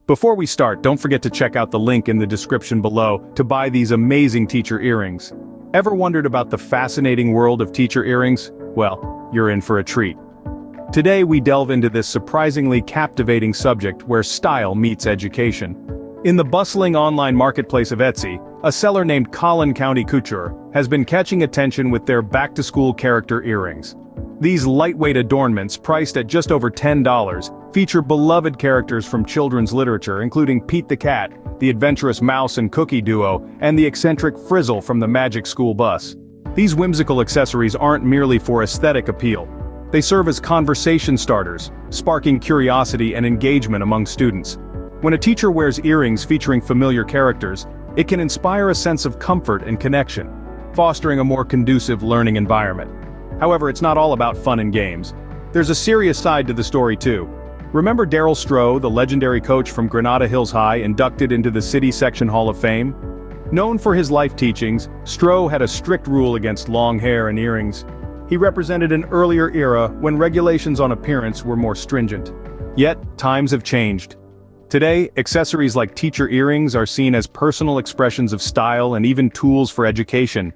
Before we start, don't forget to check out the link in the description below to buy these amazing teacher earrings. Ever wondered about the fascinating world of teacher earrings? Well, you're in for a treat. Today we delve into this surprisingly captivating subject where style meets education. In the bustling online marketplace of Etsy, a seller named Collin County Couture has been catching attention with their back-to-school character earrings. These lightweight adornments, priced at just over $10, feature beloved characters from children's literature including Pete the Cat, the adventurous Mouse and Cookie duo, and the eccentric Frizzle from the Magic School Bus. These whimsical accessories aren't merely for aesthetic appeal. They serve as conversation starters, sparking curiosity and engagement among students. When a teacher wears earrings featuring familiar characters, it can inspire a sense of comfort and connection, fostering a more conducive learning environment. However, it's not all about fun and games. There's a serious side to the story too. Remember Darryl Stroh, the legendary coach from Granada Hills High, inducted into the City Section Hall of Fame? Known for his life teachings, Stroh had a strict rule against long hair and earrings. He represented an earlier era when regulations on appearance were more stringent. Yet, times have changed. Today, accessories like teacher earrings are seen as personal expressions of style and even tools for education.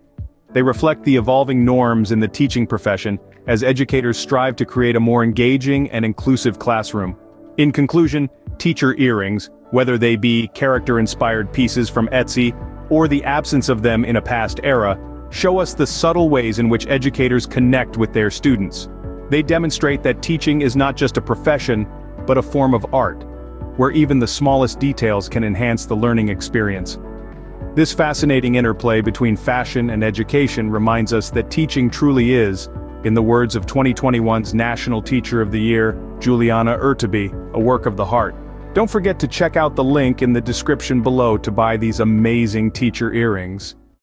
They reflect the evolving norms in the teaching profession as educators strive to create a more engaging and inclusive classroom. In conclusion, teacher earrings, whether they be character-inspired pieces from Etsy or the absence of them in a past era, show us the subtle ways in which educators connect with their students. They demonstrate that teaching is not just a profession, but a form of art, where even the smallest details can enhance the learning experience. This fascinating interplay between fashion and education reminds us that teaching truly is, in the words of 2021's National Teacher of the Year, Juliana Urtubey, a work of the heart. Don't forget to check out the link in the description below to buy these amazing teacher earrings.